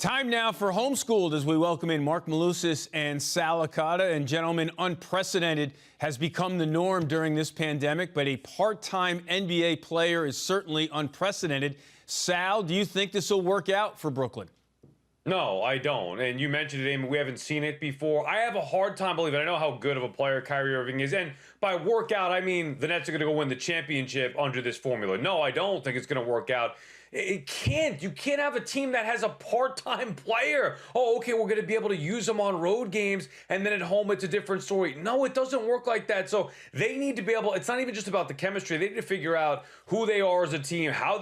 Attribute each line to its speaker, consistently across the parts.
Speaker 1: Time now for Homeschooled as we welcome in Marc Malusis and Licata. And gentlemen, unprecedented has become the norm during this pandemic, but a part-time NBA player is certainly unprecedented. Sal, do you think this will work out for Brooklyn?
Speaker 2: No, I don't. And you mentioned it, Eamon, we haven't seen it before. I have a hard time believing. I know how good of a player Kyrie Irving is. And by workout, I mean the Nets are going to go win the championship under this formula. No, I don't think it's going to work out. It can't. You can't have a team that has a part-time player. Oh, okay, we're going to be able to use them on road games, and then at home it's a different story. No, it doesn't work like that. So they need to be able. It's not even just about the chemistry. They need to figure out who they are as a team. How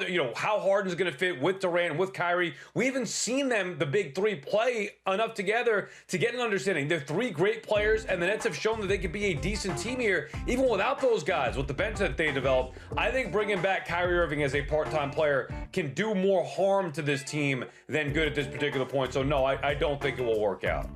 Speaker 2: Harden's going to fit with Durant, with Kyrie. We haven't seen them, the big three, play enough together to get an understanding. They're three great players, and the Nets have shown that they could be a decent team here, even without those guys, with the bench that they developed. I think bringing back Kyrie Irving as a part-time player can do more harm to this team than good at this particular point. So no, I don't think it will work out.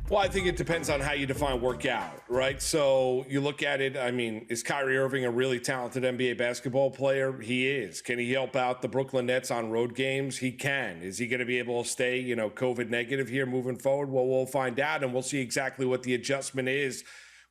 Speaker 3: Well, I think it depends on how you define workout, right? So you look at it, I mean, is Kyrie Irving a really talented NBA basketball player? He is. Can he help out the Brooklyn Nets on road games? He can. Is he going to be able to stay, COVID negative here moving forward? Well, we'll find out, and we'll see exactly what the adjustment is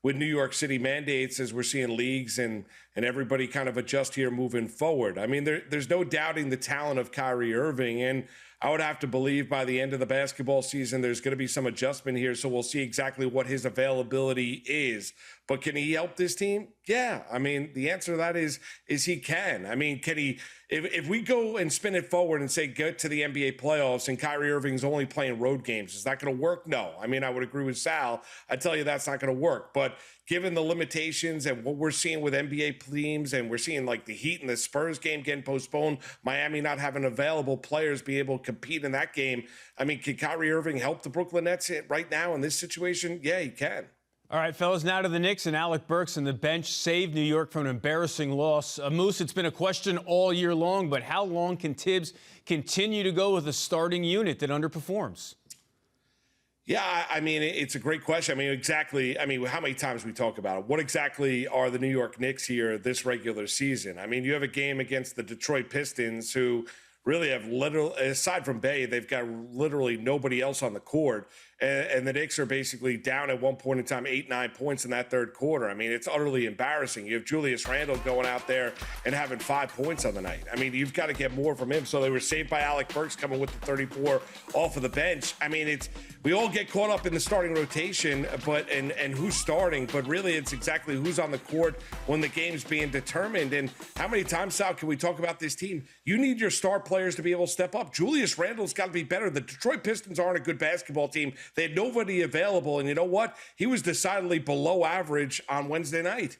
Speaker 3: with New York City mandates as we're seeing leagues and everybody kind of adjust here moving forward. I mean, there's no doubting the talent of Kyrie Irving, and I would have to believe by the end of the basketball season, there's going to be some adjustment here, so we'll see exactly what his availability is. But can he help this team? Yeah. I mean, the answer to that is he can. I mean, can he, if we go and spin it forward and say, get to the NBA playoffs and Kyrie Irving's only playing road games, is that going to work? No. I mean, I would agree with Sal. I tell you that's not going to work. But given the limitations and what we're seeing with NBA teams, and we're seeing like the Heat and the Spurs game getting postponed, Miami not having available players be able to compete in that game. I mean, can Kyrie Irving help the Brooklyn Nets right now in this situation? Yeah, he can.
Speaker 1: All right, fellas, now to the Knicks, and Alec Burks and the bench saved New York from an embarrassing loss. Moose, it's been a question all year long, but how long can Tibbs continue to go with a starting unit that underperforms?
Speaker 3: Yeah, I mean, it's a great question. I mean, exactly. I mean, how many times we talk about it? What exactly are the New York Knicks here this regular season? I mean, you have a game against the Detroit Pistons, who really have aside from Bay, they've got literally nobody else on the court. And the Knicks are basically down at one point in time, 8-9 points in that third quarter. I mean, it's utterly embarrassing. You have Julius Randle going out there and having 5 points on the night. I mean, you've got to get more from him. So they were saved by Alec Burks coming with the 34 off of the bench. I mean, we all get caught up in the starting rotation, and who's starting, but really it's exactly who's on the court when the game's being determined. And how many times, Sal, can we talk about this team? You need your star players to be able to step up. Julius Randle's got to be better. The Detroit Pistons aren't a good basketball team. They had nobody available, and you know what? He was decidedly below average on Wednesday night.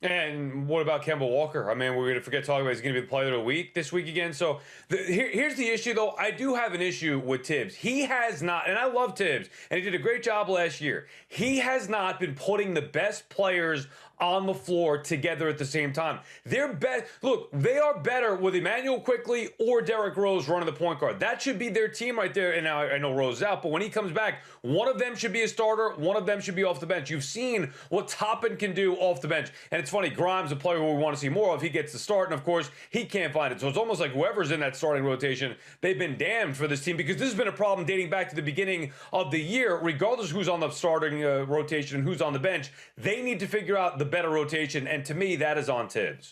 Speaker 2: And what about Kemba Walker? I mean, we're going to forget talking about he's going to be the player of the week this week again. So here's the issue, though. I do have an issue with Tibbs. He has not, and I love Tibbs, and he did a great job last year. He has not been putting the best players on the floor together at the same time. They're look, they are better with Emmanuel Quickly or Derrick Rose running the point guard. That should be their team right there. And now I know Rose is out, but when he comes back, one of them should be a starter, one of them should be off the bench. You've seen what Toppin can do off the bench. And it's funny, Grimes, a player who we want to see more of, he gets the start, and of course, he can't find it. So it's almost like whoever's in that starting rotation, they've been damned for this team, because this has been a problem dating back to the beginning of the year. Regardless who's on the starting rotation and who's on the bench, they need to figure out the better rotation, and to me, that is on Tibbs.